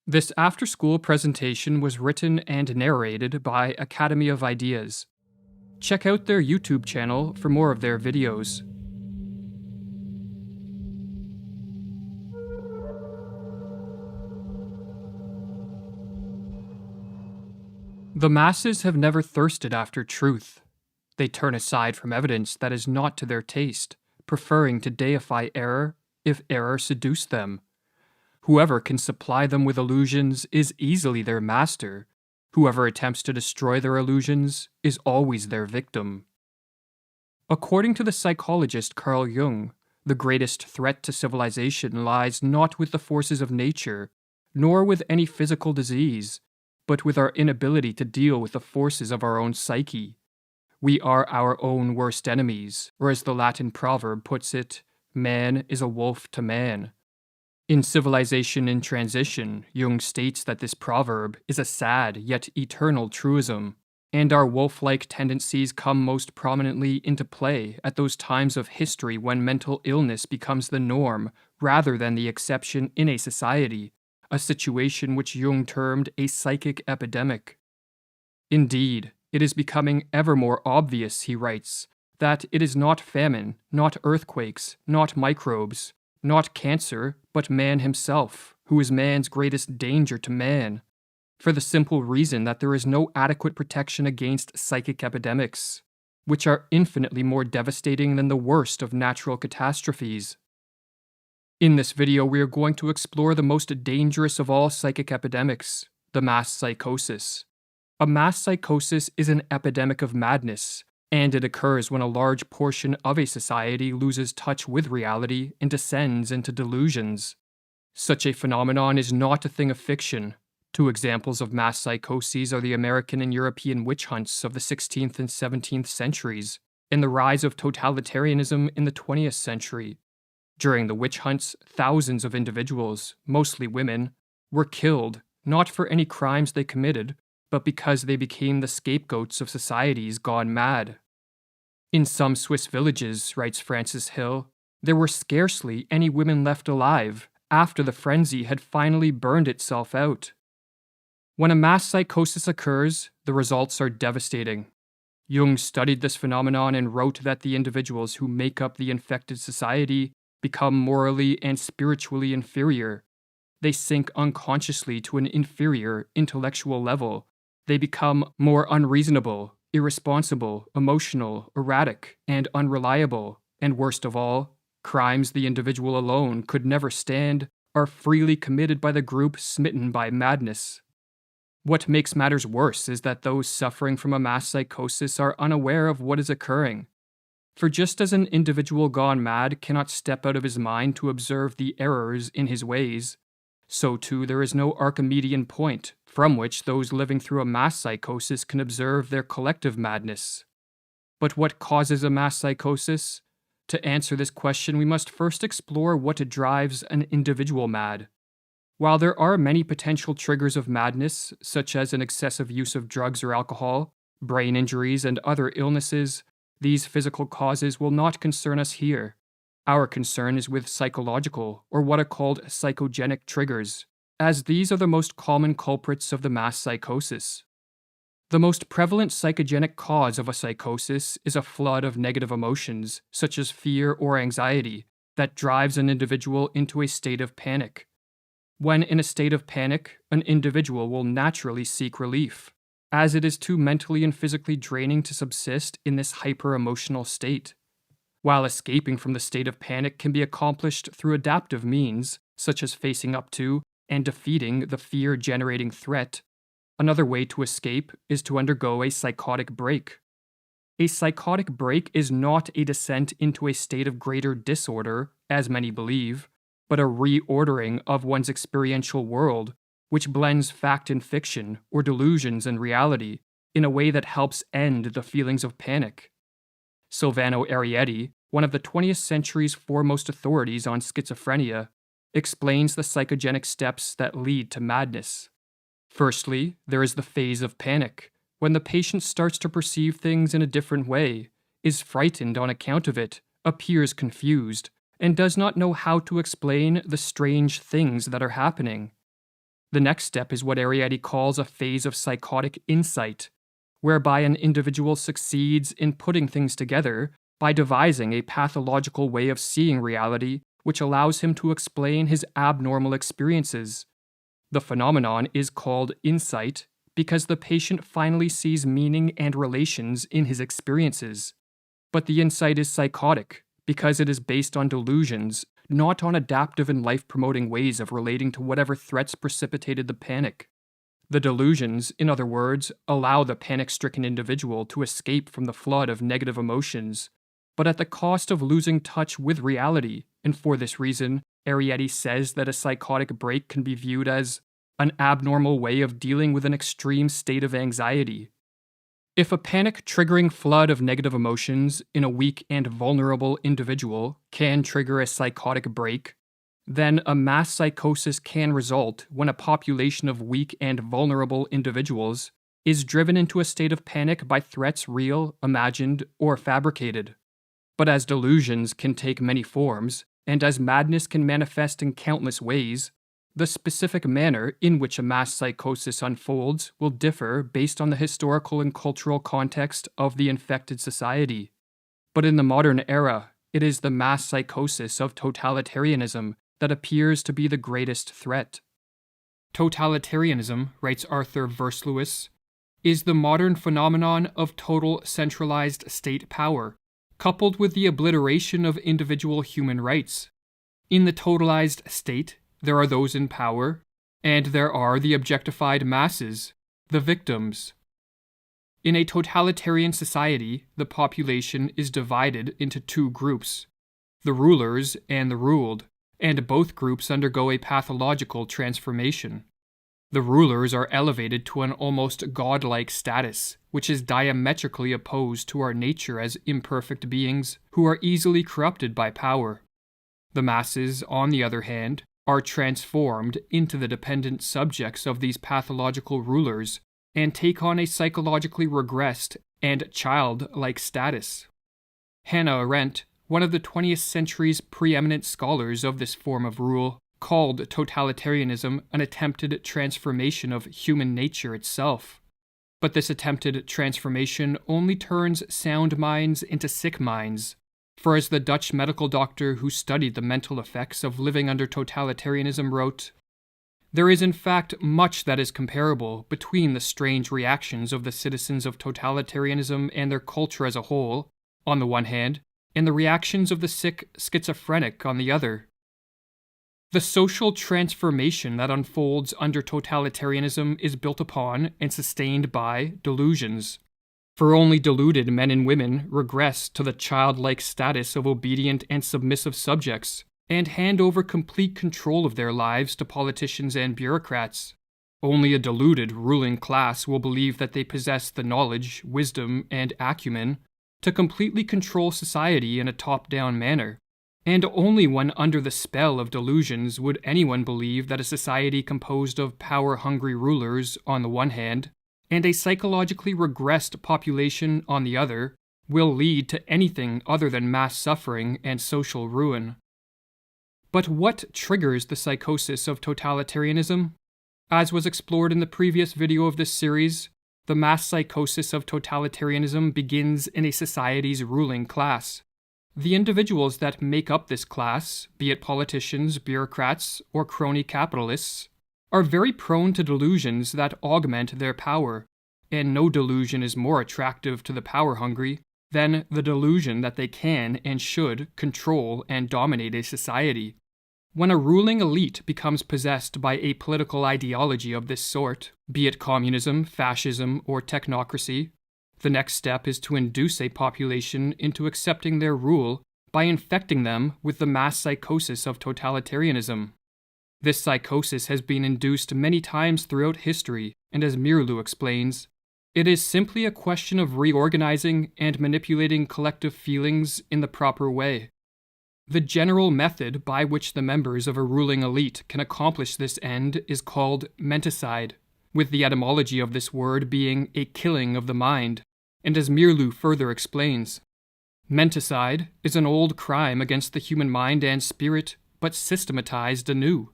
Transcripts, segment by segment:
This after-school presentation was written and narrated by Academy of Ideas. Check out their YouTube channel for more of their videos. The masses have never thirsted after truth. They turn aside from evidence that is not to their taste, preferring to deify error if error seduce them. Whoever can supply them with illusions is easily their master. Whoever attempts to destroy their illusions is always their victim. According to the psychologist Carl Jung, the greatest threat to civilization lies not with the forces of nature, nor with any physical disease, but with our inability to deal with the forces of our own psyche. We are our own worst enemies, or as the Latin proverb puts it, man is a wolf to man. In Civilization in Transition, Jung states that this proverb is a sad yet eternal truism, and our wolf-like tendencies come most prominently into play at those times of history when mental illness becomes the norm rather than the exception in a society, a situation which Jung termed a psychic epidemic. Indeed, it is becoming ever more obvious, he writes, that it is not famine, not earthquakes, not microbes, not cancer, but man himself, who is man's greatest danger to man, for the simple reason that there is no adequate protection against psychic epidemics, which are infinitely more devastating than the worst of natural catastrophes. In this video, we are going to explore the most dangerous of all psychic epidemics, the mass psychosis. A mass psychosis is an epidemic of madness, and it occurs when a large portion of a society loses touch with reality and descends into delusions. Such a phenomenon is not a thing of fiction. Two examples of mass psychoses are the American and European witch hunts of the 16th and 17th centuries, and the rise of totalitarianism in the 20th century. During the witch hunts, thousands of individuals, mostly women, were killed, not for any crimes they committed, but because they became the scapegoats of societies gone mad. In some Swiss villages, writes Francis Hill, there were scarcely any women left alive after the frenzy had finally burned itself out. When a mass psychosis occurs, the results are devastating. Jung studied this phenomenon and wrote that the individuals who make up the infected society become morally and spiritually inferior. They sink unconsciously to an inferior intellectual level. They become more unreasonable, irresponsible, emotional, erratic, and unreliable, and worst of all, crimes the individual alone could never stand are freely committed by the group smitten by madness. What makes matters worse is that those suffering from a mass psychosis are unaware of what is occurring. For just as an individual gone mad cannot step out of his mind to observe the errors in his ways, so too there is no Archimedean point from which those living through a mass psychosis can observe their collective madness. But what causes a mass psychosis? To answer this question, we must first explore what drives an individual mad. While there are many potential triggers of madness, such as an excessive use of drugs or alcohol, brain injuries, and other illnesses, these physical causes will not concern us here. Our concern is with psychological, or what are called psychogenic triggers, as these are the most common culprits of the mass psychosis. The most prevalent psychogenic cause of a psychosis is a flood of negative emotions, such as fear or anxiety, that drives an individual into a state of panic. When in a state of panic, an individual will naturally seek relief, as it is too mentally and physically draining to subsist in this hyper-emotional state. While escaping from the state of panic can be accomplished through adaptive means, such as facing up to and defeating the fear-generating threat, another way to escape is to undergo a psychotic break. A psychotic break is not a descent into a state of greater disorder, as many believe, but a reordering of one's experiential world, which blends fact and fiction, or delusions and reality, in a way that helps end the feelings of panic. Silvano Arietti, one of the 20th century's foremost authorities on schizophrenia, explains the psychogenic steps that lead to madness. Firstly, there is the phase of panic, when the patient starts to perceive things in a different way, is frightened on account of it, appears confused, and does not know how to explain the strange things that are happening. The next step is what Arrietty calls a phase of psychotic insight, whereby an individual succeeds in putting things together by devising a pathological way of seeing reality which allows him to explain his abnormal experiences. The phenomenon is called insight because the patient finally sees meaning and relations in his experiences. But the insight is psychotic because it is based on delusions, not on adaptive and life-promoting ways of relating to whatever threats precipitated the panic. The delusions, in other words, allow the panic-stricken individual to escape from the flood of negative emotions, but at the cost of losing touch with reality, and for this reason, Arrietty says that a psychotic break can be viewed as an abnormal way of dealing with an extreme state of anxiety. If a panic-triggering flood of negative emotions in a weak and vulnerable individual can trigger a psychotic break, then a mass psychosis can result when a population of weak and vulnerable individuals is driven into a state of panic by threats real, imagined, or fabricated. But as delusions can take many forms, and as madness can manifest in countless ways, the specific manner in which a mass psychosis unfolds will differ based on the historical and cultural context of the infected society. But in the modern era, it is the mass psychosis of totalitarianism that appears to be the greatest threat. Totalitarianism, writes Arthur Versluis, is the modern phenomenon of total centralized state power, coupled with the obliteration of individual human rights. In the totalized state, there are those in power, and there are the objectified masses, the victims. In a totalitarian society, the population is divided into two groups, the rulers and the ruled, and both groups undergo a pathological transformation. The rulers are elevated to an almost godlike status, which is diametrically opposed to our nature as imperfect beings who are easily corrupted by power. The masses, on the other hand, are transformed into the dependent subjects of these pathological rulers and take on a psychologically regressed and childlike status. Hannah Arendt, one of the 20th century's preeminent scholars of this form of rule, called totalitarianism an attempted transformation of human nature itself. But this attempted transformation only turns sound minds into sick minds. For as the Dutch medical doctor who studied the mental effects of living under totalitarianism wrote, "There is in fact much that is comparable between the strange reactions of the citizens of totalitarianism and their culture as a whole, on the one hand, and the reactions of the sick schizophrenic on the other. The social transformation that unfolds under totalitarianism is built upon and sustained by delusions. For only deluded men and women regress to the childlike status of obedient and submissive subjects, and hand over complete control of their lives to politicians and bureaucrats. Only a deluded ruling class will believe that they possess the knowledge, wisdom, and acumen to completely control society in a top-down manner, and only when under the spell of delusions would anyone believe that a society composed of power-hungry rulers on the one hand, and a psychologically regressed population on the other, will lead to anything other than mass suffering and social ruin. But what triggers the psychosis of totalitarianism? As was explored in the previous video of this series, the mass psychosis of totalitarianism begins in a society's ruling class. The individuals that make up this class, be it politicians, bureaucrats, or crony capitalists, are very prone to delusions that augment their power, and no delusion is more attractive to the power-hungry than the delusion that they can and should control and dominate a society. When a ruling elite becomes possessed by a political ideology of this sort, be it communism, fascism, or technocracy, the next step is to induce a population into accepting their rule by infecting them with the mass psychosis of totalitarianism. This psychosis has been induced many times throughout history, and as Mirlu explains, it is simply a question of reorganizing and manipulating collective feelings in the proper way. The general method by which the members of a ruling elite can accomplish this end is called menticide, with the etymology of this word being a killing of the mind, and as Mirlu further explains, menticide is an old crime against the human mind and spirit, but systematized anew.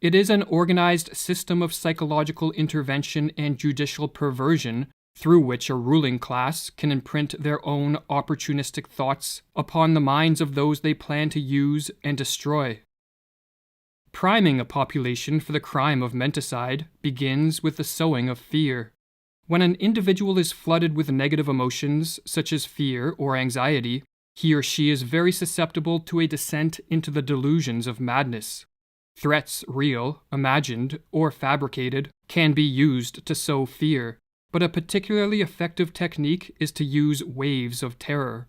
It is an organized system of psychological intervention and judicial perversion through which a ruling class can imprint their own opportunistic thoughts upon the minds of those they plan to use and destroy. Priming a population for the crime of menticide begins with the sowing of fear. When an individual is flooded with negative emotions, such as fear or anxiety, he or she is very susceptible to a descent into the delusions of madness. Threats, real, imagined, or fabricated, can be used to sow fear, but a particularly effective technique is to use waves of terror.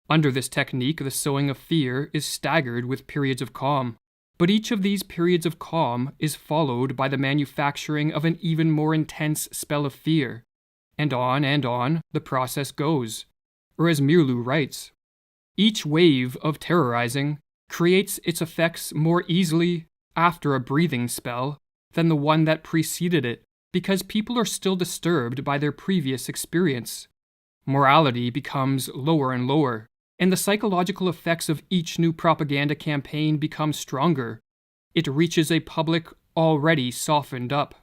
Under this technique, the sowing of fear is staggered with periods of calm, but each of these periods of calm is followed by the manufacturing of an even more intense spell of fear, and on the process goes. Or as Mirlu writes, each wave of terrorizing creates its effects more easily after a breathing spell than the one that preceded it, because people are still disturbed by their previous experience. Morality becomes lower and lower, and the psychological effects of each new propaganda campaign become stronger. It reaches a public already softened up.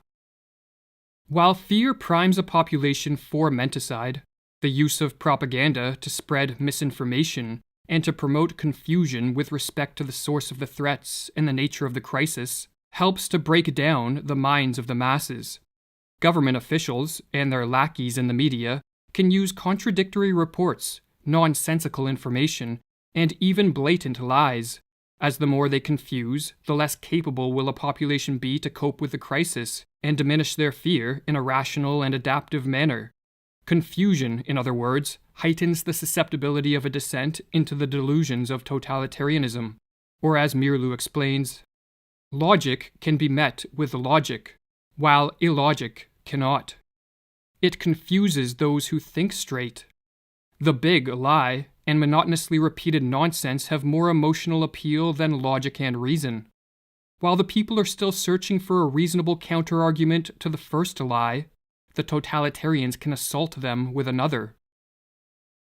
While fear primes a population for menticide, the use of propaganda to spread misinformation and to promote confusion with respect to the source of the threats and the nature of the crisis helps to break down the minds of the masses. Government officials and their lackeys in the media can use contradictory reports, nonsensical information, and even blatant lies. As the more they confuse, the less capable will a population be to cope with the crisis and diminish their fear in a rational and adaptive manner. Confusion, in other words, heightens the susceptibility of a descent into the delusions of totalitarianism. Or as Mirlu explains, logic can be met with logic, while illogic cannot. It confuses those who think straight. The big lie and monotonously repeated nonsense have more emotional appeal than logic and reason. While the people are still searching for a reasonable counterargument to the first lie, the totalitarians can assault them with another.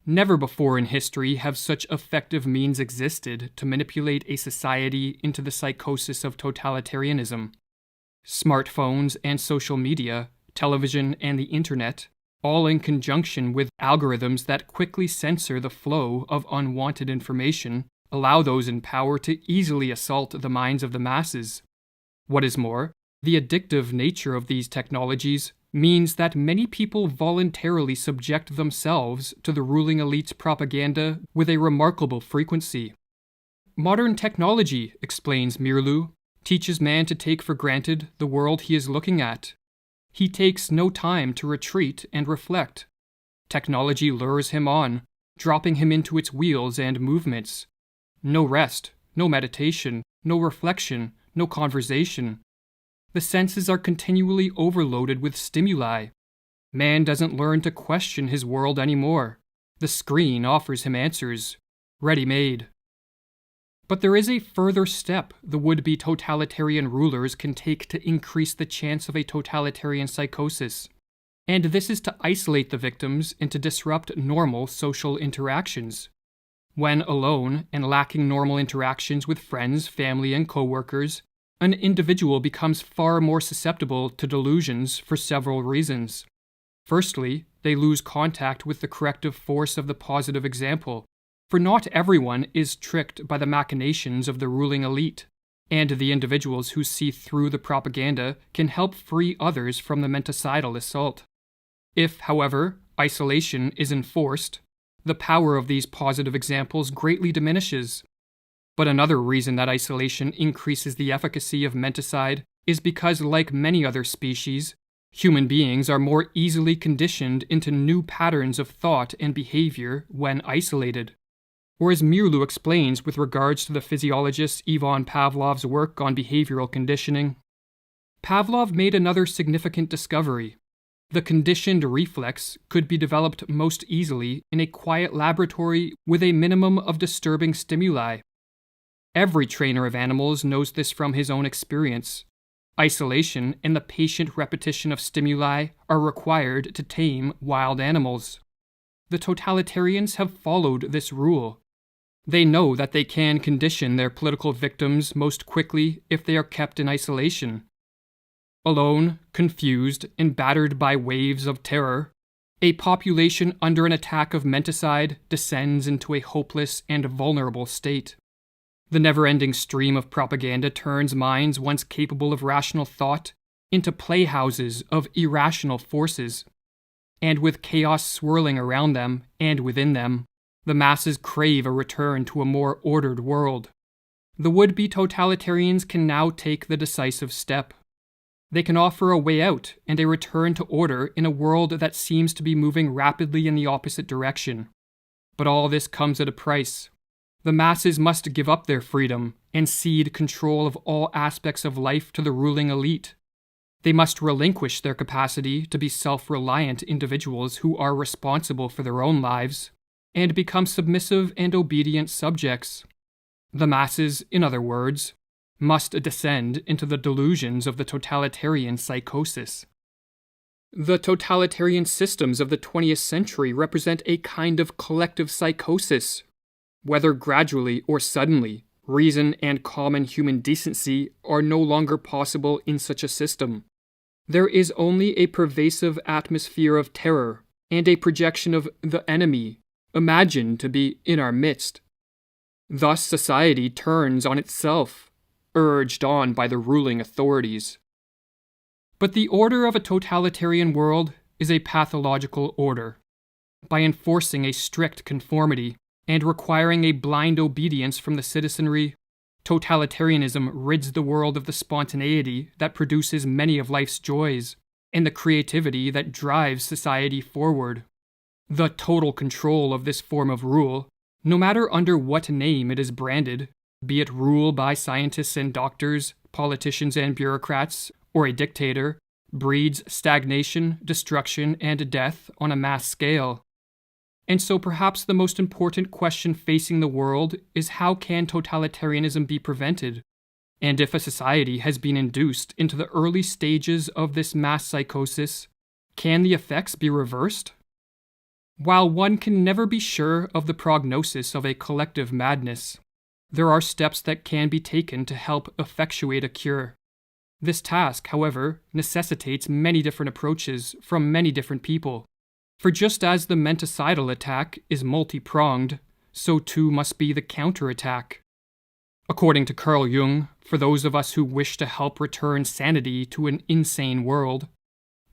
Never before in history have such effective means existed to manipulate a society into the psychosis of totalitarianism. Smartphones and social media, television and the internet, all in conjunction with algorithms that quickly censor the flow of unwanted information, allow those in power to easily assault the minds of the masses. What is more, the addictive nature of these technologies means that many people voluntarily subject themselves to the ruling elite's propaganda with a remarkable frequency. Modern technology, explains Mirlu, teaches man to take for granted the world he is looking at. He takes no time to retreat and reflect. Technology lures him on, dropping him into its wheels and movements. No rest, no meditation, no reflection, no conversation. The senses are continually overloaded with stimuli. Man doesn't learn to question his world anymore. The screen offers him answers, ready-made. But there is a further step the would-be totalitarian rulers can take to increase the chance of a totalitarian psychosis, and this is to isolate the victims and to disrupt normal social interactions. When alone and lacking normal interactions with friends, family, and coworkers, an individual becomes far more susceptible to delusions for several reasons. Firstly, they lose contact with the corrective force of the positive example, for not everyone is tricked by the machinations of the ruling elite, and the individuals who see through the propaganda can help free others from the menticidal assault. If, however, isolation is enforced, the power of these positive examples greatly diminishes. But another reason that isolation increases the efficacy of menticide is because, like many other species, human beings are more easily conditioned into new patterns of thought and behavior when isolated. Or as Mirlu explains with regards to the physiologist Ivan Pavlov's work on behavioral conditioning, Pavlov made another significant discovery. The conditioned reflex could be developed most easily in a quiet laboratory with a minimum of disturbing stimuli. Every trainer of animals knows this from his own experience. Isolation and the patient repetition of stimuli are required to tame wild animals. The totalitarians have followed this rule. They know that they can condition their political victims most quickly if they are kept in isolation. Alone, confused, and battered by waves of terror, a population under an attack of menticide descends into a hopeless and vulnerable state. The never-ending stream of propaganda turns minds once capable of rational thought into playhouses of irrational forces. And with chaos swirling around them and within them, the masses crave a return to a more ordered world. The would-be totalitarians can now take the decisive step. They can offer a way out and a return to order in a world that seems to be moving rapidly in the opposite direction. But all this comes at a price. The masses must give up their freedom and cede control of all aspects of life to the ruling elite. They must relinquish their capacity to be self-reliant individuals who are responsible for their own lives, and become submissive and obedient subjects. The masses, in other words, must descend into the delusions of the totalitarian psychosis. The totalitarian systems of the 20th century represent a kind of collective psychosis. Whether gradually or suddenly, reason and common human decency are no longer possible in such a system. There is only a pervasive atmosphere of terror and a projection of the enemy, imagined to be in our midst. Thus society turns on itself, urged on by the ruling authorities. But the order of a totalitarian world is a pathological order. By enforcing a strict conformity and requiring a blind obedience from the citizenry, totalitarianism rids the world of the spontaneity that produces many of life's joys and the creativity that drives society forward. The total control of this form of rule, no matter under what name it is branded, be it rule by scientists and doctors, politicians and bureaucrats, or a dictator, breeds stagnation, destruction, and death on a mass scale. And so perhaps the most important question facing the world is how can totalitarianism be prevented? And if a society has been induced into the early stages of this mass psychosis, can the effects be reversed? While one can never be sure of the prognosis of a collective madness, there are steps that can be taken to help effectuate a cure. This task, however, necessitates many different approaches from many different people. For just as the menticidal attack is multi-pronged, so too must be the counterattack. According to Carl Jung, for those of us who wish to help return sanity to an insane world,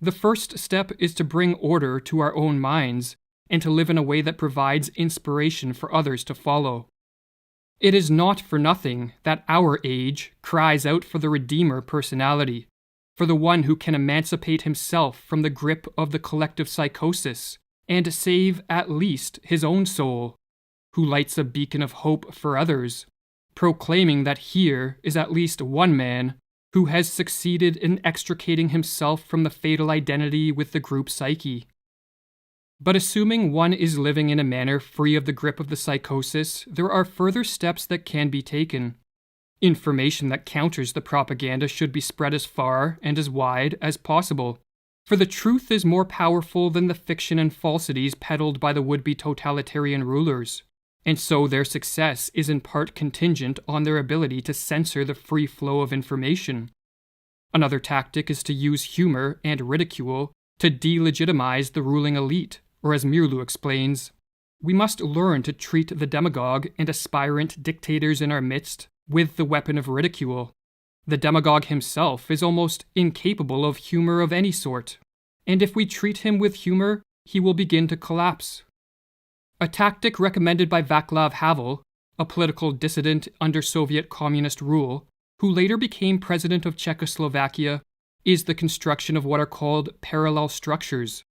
the first step is to bring order to our own minds and to live in a way that provides inspiration for others to follow. It is not for nothing that our age cries out for the Redeemer personality, for the one who can emancipate himself from the grip of the collective psychosis and save at least his own soul, who lights a beacon of hope for others, proclaiming that here is at least one man who has succeeded in extricating himself from the fatal identity with the group psyche. But assuming one is living in a manner free of the grip of the psychosis, there are further steps that can be taken. Information that counters the propaganda should be spread as far and as wide as possible, for the truth is more powerful than the fiction and falsities peddled by the would-be totalitarian rulers, and so their success is in part contingent on their ability to censor the free flow of information. Another tactic is to use humor and ridicule to delegitimize the ruling elite, or as Mirlu explains, we must learn to treat the demagogue and aspirant dictators in our midst with the weapon of ridicule. The demagogue himself is almost incapable of humor of any sort, and if we treat him with humor, he will begin to collapse. A tactic recommended by Václav Havel, a political dissident under Soviet communist rule, who later became president of Czechoslovakia, is the construction of what are called parallel structures.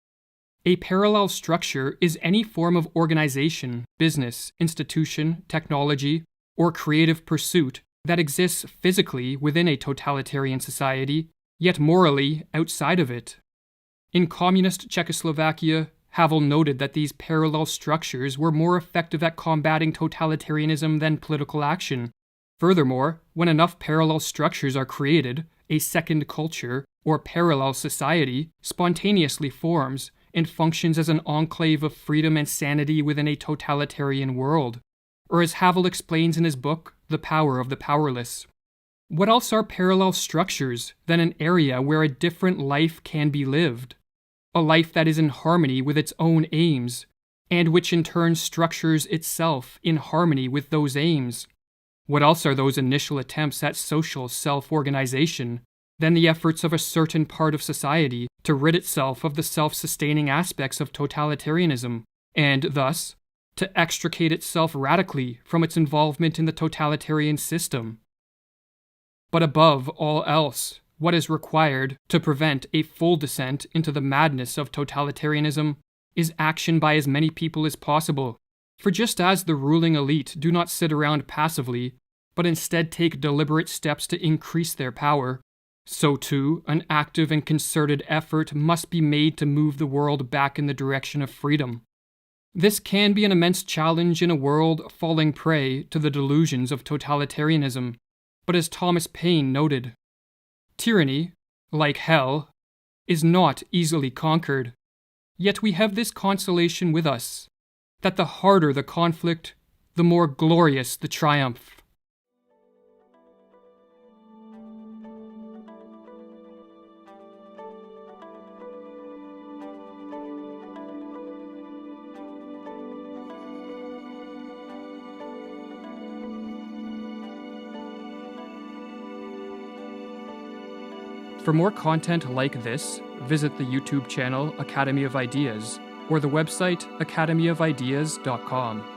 A parallel structure is any form of organization, business, institution, technology, or creative pursuit that exists physically within a totalitarian society, yet morally outside of it. In communist Czechoslovakia, Havel noted that these parallel structures were more effective at combating totalitarianism than political action. Furthermore, when enough parallel structures are created, a second culture, or parallel society, spontaneously forms and functions as an enclave of freedom and sanity within a totalitarian world. Or as Havel explains in his book, The Power of the Powerless, what else are parallel structures than an area where a different life can be lived? A life that is in harmony with its own aims, and which in turn structures itself in harmony with those aims. What else are those initial attempts at social self-organization than the efforts of a certain part of society to rid itself of the self-sustaining aspects of totalitarianism, and thus, to extricate itself radically from its involvement in the totalitarian system? But above all else, what is required to prevent a full descent into the madness of totalitarianism is action by as many people as possible. For just as the ruling elite do not sit around passively, but instead take deliberate steps to increase their power, so too an active and concerted effort must be made to move the world back in the direction of freedom. This can be an immense challenge in a world falling prey to the delusions of totalitarianism, but as Thomas Paine noted, tyranny, like hell, is not easily conquered. Yet we have this consolation with us, that the harder the conflict, the more glorious the triumph. For more content like this, visit the YouTube channel Academy of Ideas or the website academyofideas.com.